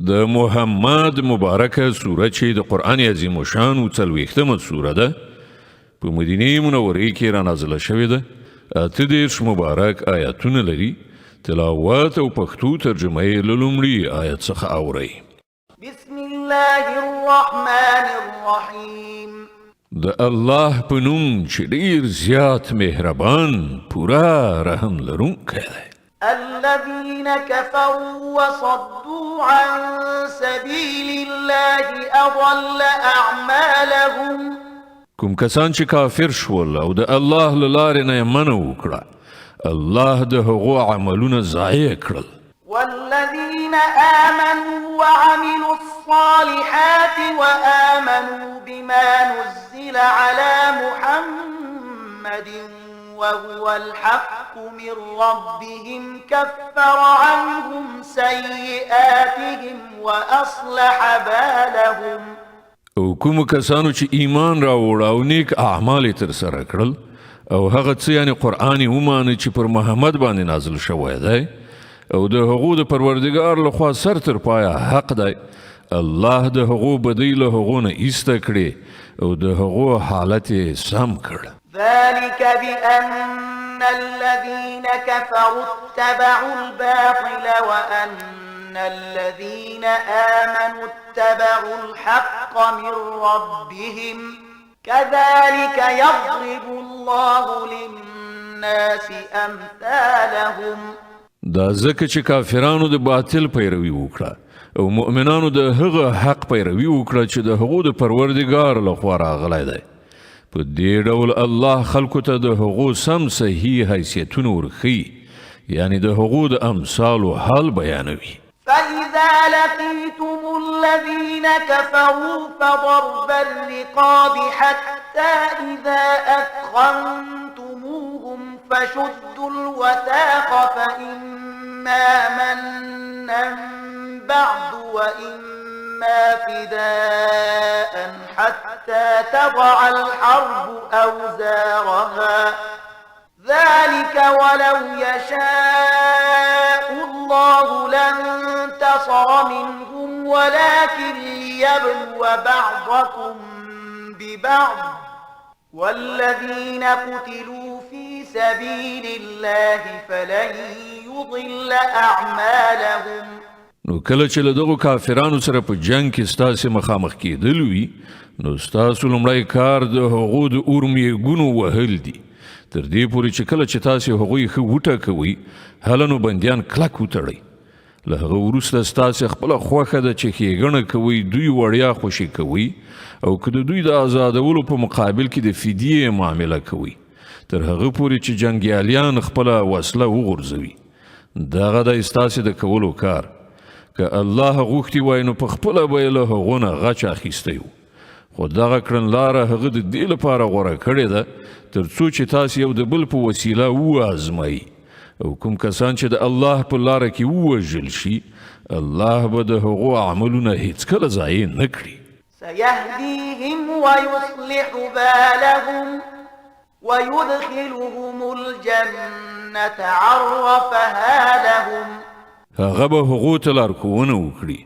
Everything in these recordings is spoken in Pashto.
د محمد مبارکه سوره چې د قرآن عظیم شان او 40مه سوره ده په مدینه منوره کې را نازله شوې ده. 38 مبارک آیاتونه لري. تلاوت او پښتو ترجمه یې له لومړي آیت څخه اورئ. بسم الله الرحمن الرحیم. د الله په نوم چې ډیر زیات مهربان پورا رحم لرونکی دی. الذين كفروا وصدوا عن سبيل الله أضل أعمالهم. کوم کسان چې کافر شول او د الله له لارې نه یې منع وکړه، الله د هغو عملونه ضایع کړل. والذين آمنوا وعملوا الصالحات وآمنوا بما نزل على محمد وهو الحق من ربهم كفر عنهم سيئاتهم وأصلح بالهم. او کوم کسانو چې ایمان راوړ او نیک اعمال تر سره کړل او هغه څه یعنی قرآن ومانه چې پر محمد باندې نازل شوی دی او د هغو د پروردګار لخوا سر تر پایه حق دی، الله د هغو بدی له هغو نه ایسته کړي او د هغو حالت یې سم کړ. ذلك بأن الذين كفروا اتبعوا الباطل وأن الذين آمنوا اتبعوا الحق من ربهم كذلك يضرب الله للناس أمثالهم. دا ځکه چې کافرانو د باطل پیروي وکړه او مؤمنانو د هغه حق پیروي وکړه چې د هغو د پروردګار لخوا راغلی دی. په دې ډول الله خلکو ته د هغو سم صحیح حیثیتونه ورښیي، یعنی د هغو د امثالو حال بیانوي. فإذا لقيتم الذين كفروا فضرب الرقاب حتى إذا أثخنتموهم فشدوا الوثاق فإما منا بعد وإما فداء حتى تضع الحرب أوزارها ذلك ولو يشاء الله لانتصر منهم ولكن ليبلو بعضكم ببعض والذين قتلوا في سبيل الله فلن يضل أعمالهم. نو کله چې له دغو کافرانو سره په جنگ کې ستاسې مخامخ کېدل وي نو ستاسو لومړی کار د هغو د اور میږونو وهل دي، تر دې پورې چې کله چې تاسې هغوی ښه وټکوئ هله نو بندیان کلک وتړئ. له هغه وروسته ستاسې خپله خوښه ده چې ښېګڼه کوئ، دوی وړیا خوشي کوئ او که د دوی د آزادولو په مقابل کې د فدیې معامله کوئ تر هغه پورې چې جنګیالیان خپله وسله وغورځوي. دغه دی ستاسې د کولو کار. که الله غوښتي وای نو په خپله به یې له هغو نه غچ اخیستی و، خو دغه کړنلاره هغه د دې لپاره غوره کړې ده تر څو چې تاسې یو د بل په وسیله وازمایي او کوم کسان چې د الله په لاره کې ووژل شي الله به د هغو عملونه هیڅکله ضایع نه کړي. سيهديهم ويصلح بالهم ويدخلهم الجنة عرفها لهم. هغه به هغو ته لارښوونه وکړي،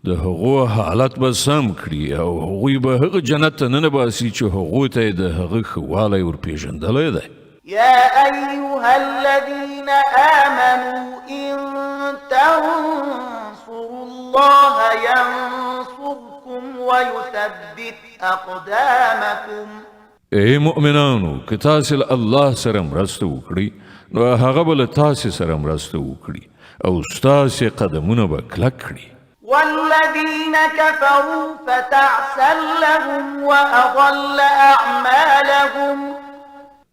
د هغو حالت به سم کړي او هغوی به هغه جنت ته ننباسي چې هغو ته یې د هغه ښه والی ورپېژندلی دی. يا أيها الذين آمنوا إن تنصروا الله ينصركم ويثبت أقدامكم. ای مؤمنانو که تاسې له الله سره مرسته وکړئ نو هغه به له تاسې سره مرسته وکړي او ستاسې قدمونه به کلک کړي. والذين كفروا فتعسا لهم وأضل أعمالهم.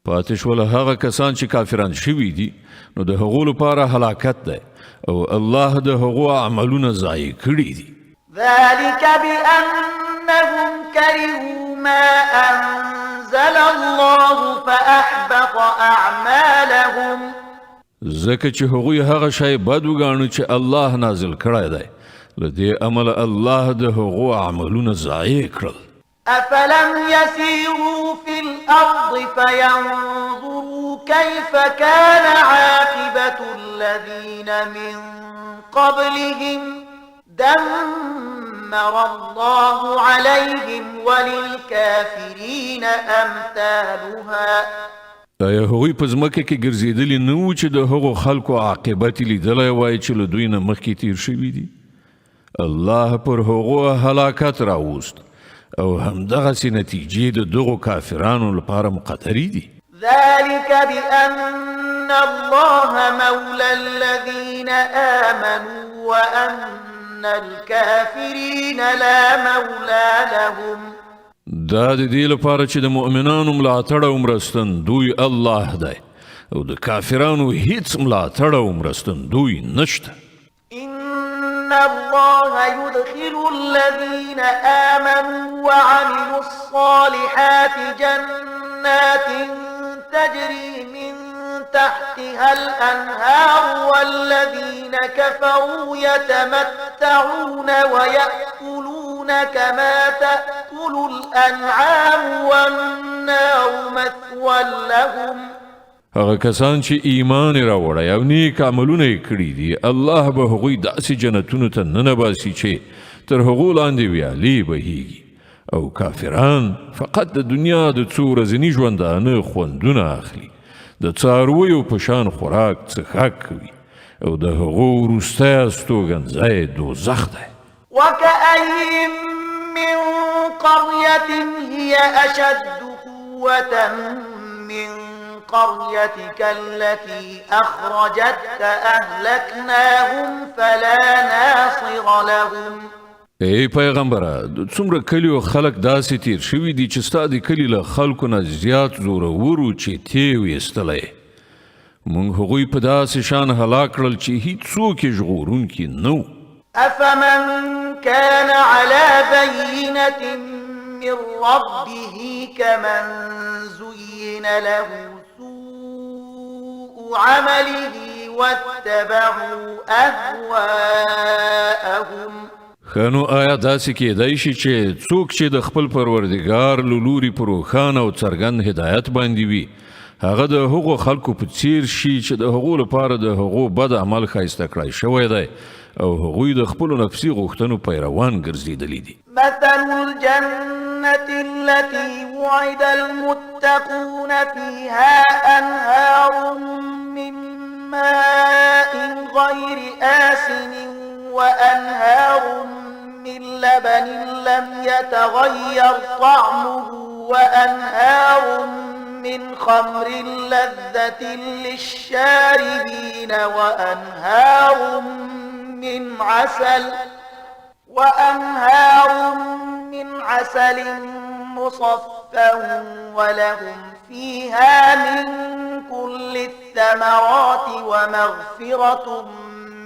پاتې شول هغه کسان چې کافران شوي دي نو د هغو لپاره هلاکت دی او الله د هغو عملونه ضایع کړي دي. ذلك بأنهم كرهوا ما أنزل الله فأحبط أعمالهم. ځکه چې هغوی هغه شی بد وګاڼه چې الله نازل کړی دی، له دې امله الله د هغو عملونه ضایع کړل. أفلم يسيروا في الأرض فينظروا كيف كان عاقبة الذين من قبلهم دمر الله عليهم وللكافرين أمثالها. آیا هغوی په ځمکه کې ګرځېدلي نه وو چې د هغو خلکو عاقبت یې لیدلی وای چې له دوی نه مخکې تیر شوي دي؟ الله پر هغو هلاکت راوست او همدغسې نتیجې د دغو کافرانو لپاره مقدرې دي. ذلك بأن الله مولى الذين آمنوا وأن الكافرين لا مولى لهم. دا د دې لپاره چې د مؤمنانو ملاتړ او مرستندوی الله دی او د کافرانو هیڅ ملاتړ او مرستندوی نشته. إن الله يدخل الذين آمنوا وعملوا الصالحات جنات تجري من تحتها الأنهار والذين كفروا يتمتعون ويأكلون كما تأكل الأنعام والنار مثوى لهم. هغه کسان چې ایمان راوړی او نیک عملونه یې کړي دي الله به هغوی داسې جنتونو ته ننباسي چې تر هغو لاندې ویالې بهیږي او کافران فقط د دنیا د څو ورځني ژوندانه خوندونه اخلي، د څارویو په شان خوراک څښاک کوي او د هغو وروستی استوګنځی دوزخ دی. وكأين من قرية هي أشد قوة من قريتك التي أخرجتك أهلكناهم فلا ناصر لهم. ای پیغمبره، د څومره کلیو خلک داسې تیر شوي دي چې ستا د کلي له خلکو نه زیات زورور وو چې تیې ویستلی. موږ هغوی په داسې شان هلاک کړل چې هیڅوک یې ژغورونکي نه وو. أفمن كان على بينة من ربه كمن زين له سوء عمله واتبعوا أهواءهم. خنو آیا داسې کېدای شي چې څوک چې د خپل پروردګار له لوري په روښانه او څرګند هدایت باندې وي هغه د هغو خلکو په څیر شي چې د هغو لپاره د هغو بد عمل ښایسته کړی شوی دی او هغوی د خپلو نفسي غوښتنو پیروان ګرځېدلي دي. مثل الجنة التي وعد المتقون فيها أنهار من ماء غير آسن وأنهار من لبن لم يتغير طعمه وأنهار من خمر لذة للشاربين وأنهار من عسل مصفى ولهم فيها من كل الثمرات ومغفرة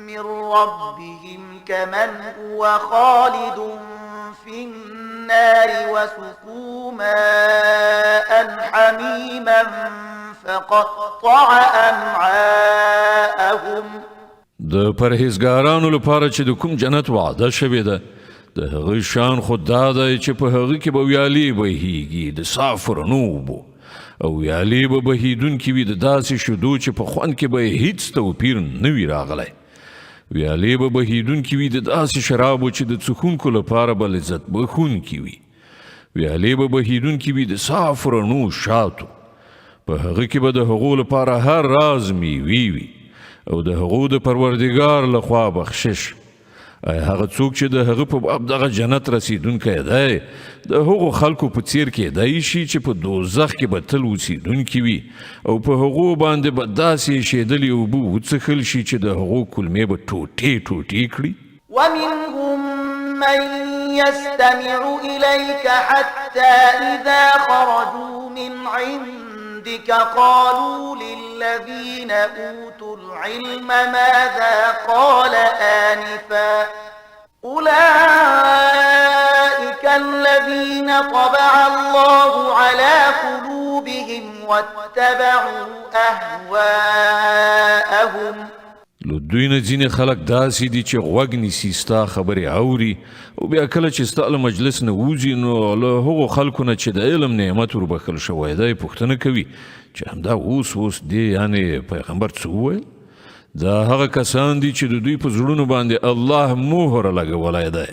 من ربهم كمن هو خالد في النار وسقوا ماء حميما فقطع أمعاءهم. د پرهیزګارانو لپاره چې د کوم جنت وعده شوې ده د هغه شان خو دا دی چې په هغه کې به ویالې بهیږي د صافو رڼو اوبو او ویالې به بهیدونکې وي د داسې شیدو چې په خوند کې به هیڅ توپیر نه وي راغلی. ویالې به بهیدونکې وي د داسې شرابو چې د څښونکو لپاره به لذت بخونکې وي. ویالې به بهیدونکې وي د صافو رڼو شاتو، په هغه کې به د هغو لپاره هر راز میوې وي او د هغو د پروردګار لخوا بخشش. هغه څوک چې د هغه په باب دغه جنت رسیدونکی دی د هغو خلکو په څیر کېدای شي چې په دوزخ کې به تل اوسیدونکي وي او په هغو باندې به داسې شیدلې اوبه وڅښل شي چې د هغو کلمې به ټوټې ټوټې کړي. ومنهم من يستمع إليك حتى إذا خرجوا من عندك قالوا للذين أوتوا العلم ماذا قال آنفا أولئك الذين طبع الله على قلوبهم واتبعوا أهواءهم. دوی نه ځینې خلک داسې دي چې غوږ نیسي ستا خبرې اوري او بیا کله چې ستا له مجلس نه وځي نو له هغو خلکو نه چې د علم نعمت وربخښل شوی دی پوښتنه کوي چې همدا اوس دې یعنې پیغمبر څه وویل؟ دا هغه کسان دي چې د دوی په زړونو باندې الله مهر لګولی دی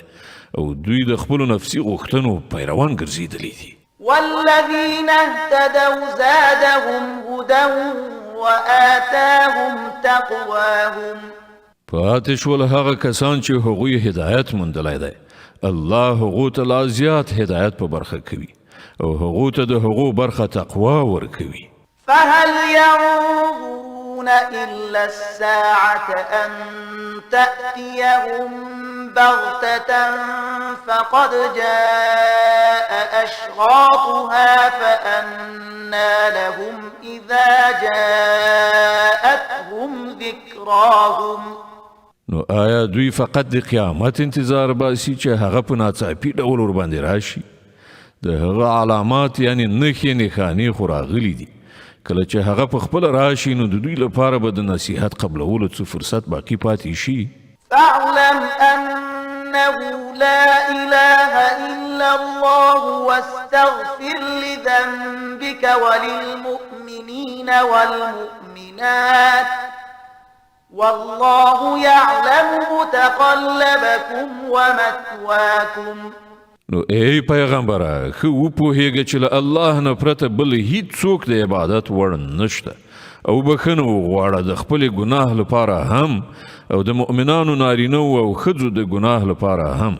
او دوی د خپلو نفسي غوښتنو پیروان ګرځېدلي دي. والذين اهتدوا زادهم هدى وآتاهم تقواهم. پاتې شول هغه کسان چې هغوی هدایت موندلی دی، الله هغو ته لا زیات هدایت په برخه کوي او هغو ته د هغو برخه تقوا ورکوي. فهل ينظرون إلا الساعة أن تأتيهم بغتة فقد جاء أشراطها فأنى لهم إذا جاءتهم ذكراهم. نو آیا دوی فقط د قیامت انتظار باسي چې هغه په ناڅاپي ډول ورباندې راشي؟ د هغه علامات یعنی نښې نښانې خو راغلي دي، کله چې هغه په خپله راشي نو د دوی لپاره به د نصیحت قبلولو څه فرصت باقي پاتې شي. فاعلم أنه لا إله إلا الله واستغفر لذنبك وللمؤمنين والمؤمنات والله يعلم متقلبكم ومثواكم. نو ای پیغمبره ښه وپوهیږه چې له الله نه پرته بل هیڅوک د عبادت وړ نشته او بخښنه وغواړه د خپلې ګناه لپاره هم او د مؤمنانو نارینهو او ښځو د ګناه لپاره هم.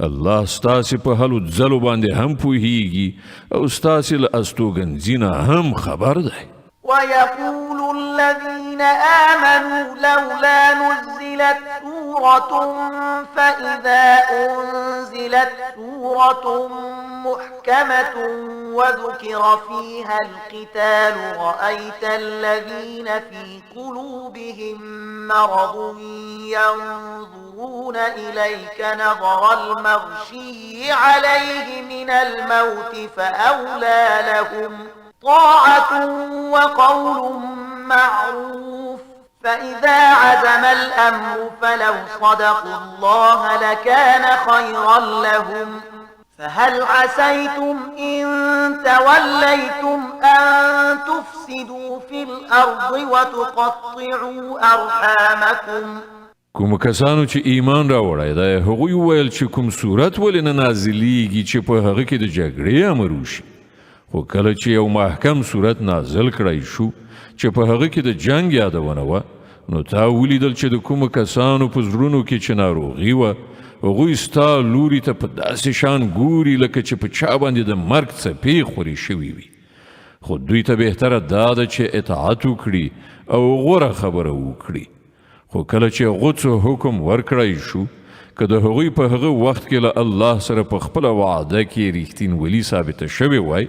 الله ستاسې په هلو ځلو باندې هم پوهیږي او ستاسې له استوګنځي نه هم خبر دی. ويقول الذين آمنوا لولا نزلت سورة فإذا أنزلت سورة محكمة وذكر فيها القتال رأيت الذين في قلوبهم مرض ينظرون إليك نظر المغشي عليه من الموت فأولى لهم طاعة وقول معروف. فإذا عزم الأمر فلو صدقوا الله لكان خيرا لهم. فهل عسيتم إن توليتم أن تفسدوا في الأرض وتقطعوا أرحامكم. کوم کسانو چې ایمان راوړی دی هغوی وویل چې کوم صورت ولې نه نازلیږي چې په هغه کې د جګړې امر وشي، خو کله چې یو محکم صورت نازل کړی شو چې په هغه کې د جنگ یادونه وه نو تا ولیدل چې د کومو کسانو په زړونو کې چې ناروغي وه هغوی ستا لوري ته په داسې شان ګوري لکه چې په چا باندې د مرګ څپې خورې شوي وي. خو دوی ته بهتره دا ده چې اطاعت وکړي او غوره خبره وکړي. خو کله چې غوڅو حکم ورکړی شو که د هغوی په هغه وخت کې له الله سره په خپله وعده کې ریښتینولي ثابته شوې وای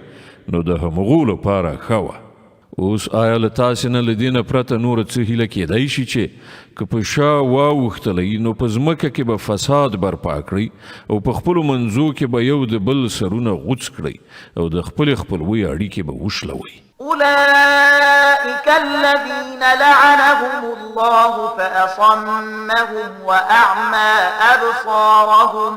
نو د همغو لپاره ښه وه. اوس آیا له تاسې نه له دې نه پرته نوره څه هیله کیدی شي چې که په شا واوښتلی نو په ځمکه کې به فساد برپا کړئ او په خپلو منځو کې به یو د بل سرونه غوڅ کړئ او د خپلې خپلوۍ اړیکې به وشلوئ. أولئك الذين لعنهم الله فأصمهم وأعمى أبصارهم.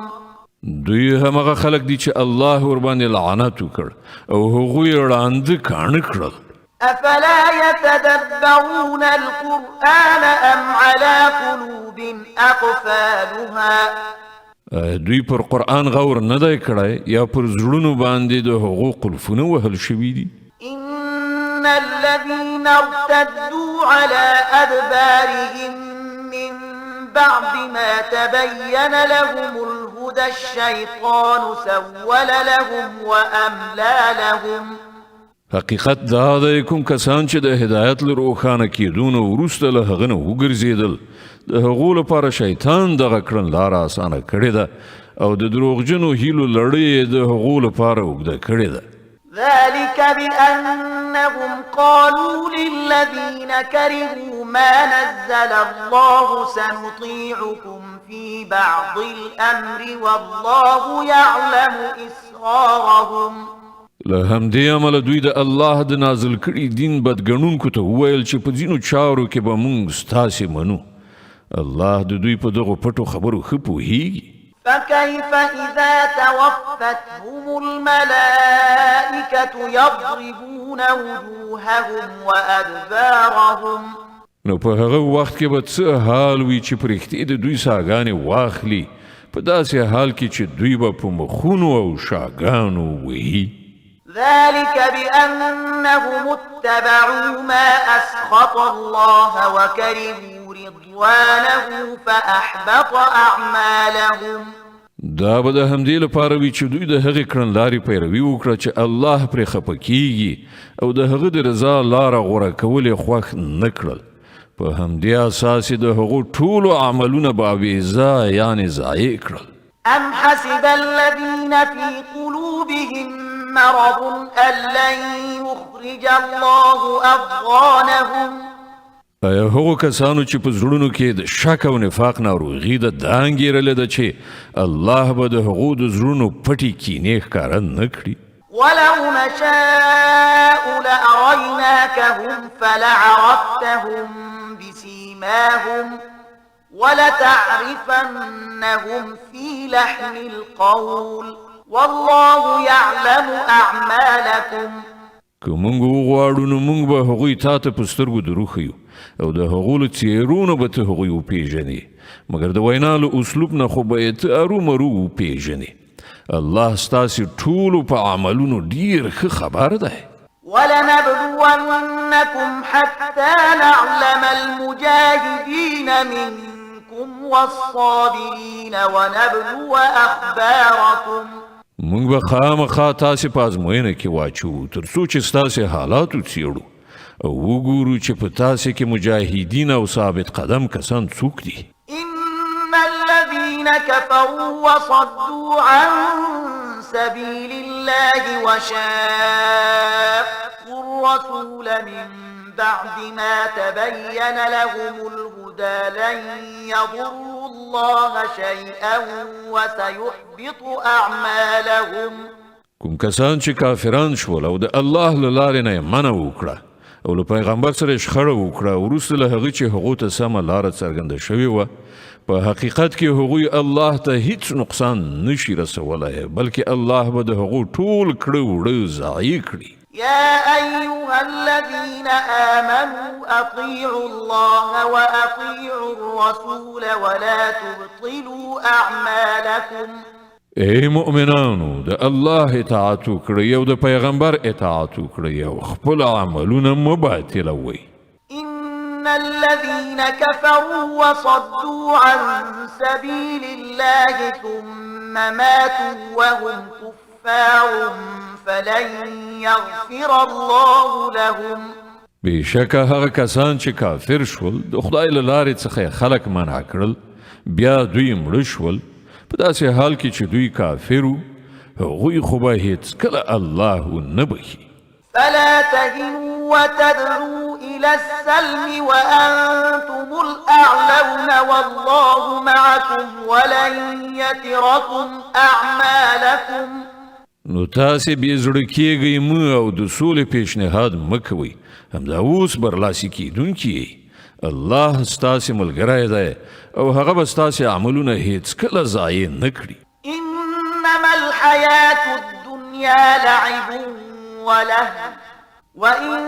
دوی همغه خلق دي چې الله ورباندې لعنت وکړ او هغوی ړانده کاڼه کړل. أفلا يتدبرون القرآن أم على قلوب أقفالها. دوی پر قرآن غور نه دی کړی یا پر زړونو باندې د هغو قلفونه وهل شوي دي. إن الذين ارتدوا على أدبارهم من بعد ما تبين لهم الهدى الشيطان سول لهم وأملى لهم. حقیقت دا دی کوم کسان چې د هدایت له روښانه کېدو نه وروسته له هغه نه وګرځېدل د هغو لپاره شیطان دغه کړنلاره اسانه کړې ده او د دروغجنو هیلو لړۍ د هغو لپاره اوږده کړې ده. ذلك بأنهم قالوا للذين كرهوا ما نزل الله سنطيعكم في بعض الأمر والله يعلم إسرارهم. له همدې امله دوی د الله د نازل کړي دین بدګڼونکو ته وویل چې په ځینو چارو کې به موږ ستاسې منو. الله د دوی په دغو پټو خبرو ښه پوهیږي. فكيف إذا توفتهم الملائكة يضربون وجوههم وأدبارهم. نو په هغه وخت کې به څه حال وي چې په رښتیا د دوی ساګانې واخلي په داسې حال کې چې دوی به په مخونو او شاګانو وهي ذلك بأنهم اتبعوا ما أسخط الله وكرهوا رضوانه فأحبط أعمالهم دا به د همدې لپاره وي چې دوی د هغې کړنلارې پیروي وکړه چې الله پرې خفه کیږي او د هغه د رضا لاره غوره کول یې خوښ نه کړل په همدې اساس یې د هغو ټولو عملونه بابیزه یعنې ضایع کړل أم حسب الذين في قلوبهم مرض أن لن يخرج الله أضغانهم ایا هغو کسانو چې په زړونو کې د شک او نفاق ناروغي ده دا انګېرلې ده چې الله به د هغو د زړونو پټې کینې ښکاره نه کړي ولو نشاء لأريناكهم فلعرفتهم بسيماهم ولتعرفنهم في لحن القول والله يعلم أعمالكم که موږ وغواړو نو موږ به هغوی تا ته په سترګو دروښیو او د هغو له څېرونو به ته هغوی وپېژنې مګر د وینا له اسلوب نه خو به یې ته ارومرو وپېژنې الله ستاسې ټولو په عملونو ډېر ښه خبر دی ولنبلونكم حتى نعلم المجاهدين منكم والصابرين ونبلو أخباركم موږ به خامخا تاسې په ازموینه کې واچو تر څو چې ستاسې حالات وڅېړو او وګورو چې په تاسې کې مجاهدین او ثابت قدم کسان څوک دي إن الذين كفروا وصدوا عن سبيل الله وشاقوا الرسول من بعد ما تبين لهم الهدى لن يضروا الله شيئا وسيحبط أعمالهم کوم کسان چې کافران شول او د الله له لارې نه یې منع وکړه او له پیغمبر سره یې شخړه وکړه وروسته له هغه چې هغو ته سمه لاره څرګنده شوې وه په حقیقت کې هغوی الله ته هیڅ نقصان نشي رسولی بلکې الله به د هغو ټول کړه وړه ضایع کړي يا أيها الذين آمنوا أطيعوا الله وأطيعوا الرسول ولا تبطلوا أعمالكم ای مؤمنانو د الله اطاعت وکړئ او د پیغمبر اطاعت وکړئ او خپل عملونه مه باطلوئ إن الذين كفروا وصدوا عن سبيل الله ثم ماتوا وهم كفار فلن يغفر الله لهم بېشکه هغه کسان چې کافر شول د خدای له لارې څخه خلک منع کړل بیا دوی مړه شول په داسې حال کې چې دوی کافر وو هغوی خو به هېڅکله الله نه بخي فلا تهنوا وتدعوا إلى السلم وأنتم الأعلون والله معكم ولن يتركم أعمالكم نو تاسې بې زړه کېږئ مه او د سولې پیشنهاد مه کوئ همدا اوس برلاسي کېدونکي یئ الله ستاسې ملګری دی او هغه به ستاسې عملونه هېڅکله ضایع نه کړي إنما الحياة الدنيا لعب ولهو وإن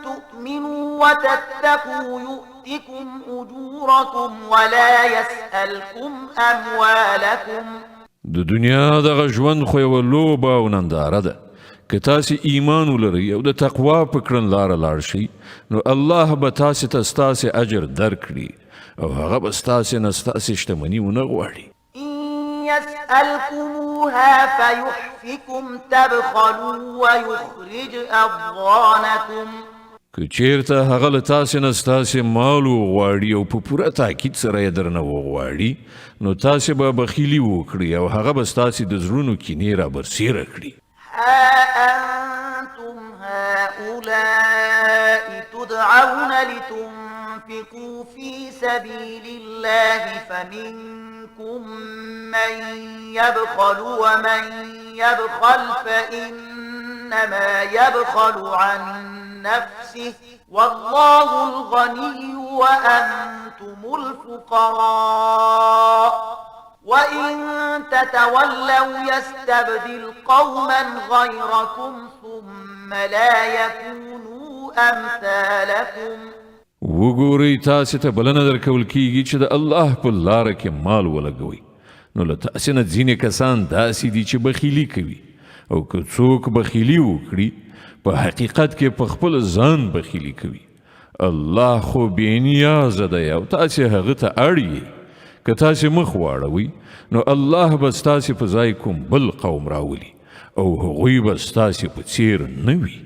تؤمنوا وتتقوا يؤتكم أجوركم ولا يسألكم أموالكم د دنیا دغه ژوند خو یوه لوبه او ننداره ده که تاسې ایمان ولرئ او د تقوا په کړنلاره لاړ شئ نو الله به تاسې ته ستاسې اجر درکړي او هغه به ستاسې نه ستاسې شتمني ونه غواړي إن يسألكموها فيحفكم تبخلوا ويخرج أضغانكم که چیرته هغه له تاسې نه ستاسې مال وغواړي او په پوره تاکید سره یې درنه وغواړي نو تاسې به بخیلي وکړي او هغه به ستاسې د زړونو کینې رابرسېره کړي ها أنتم هؤلاء تدعون لتنفقوا في سبيل الله فمنكم من يبخل ومن يبخل فإنما يبخل عن نفسه والله الغني وأنتم الفقراء وإن تتولوا يستبدل قوما غيركم ثم لا يكونوا أمثالكم وګورئ تاسې ته بلنه درکول کیږي چې د الله په لاره کې مال ولګوئ نو له تاسې نه ځینې کسان داسې دي چې بخیلي کوي او که څوک بخیلي وکړي په حقیقت کې په خپل ځان بخیلي کوي الله خو بې نیازه دی او تاسې هغه ته اړ یې که تاسې مخ واړوئ نو الله به ستاسې په ځای کوم بل قوم راولي او هغوی به ستاسې په څیر نه وي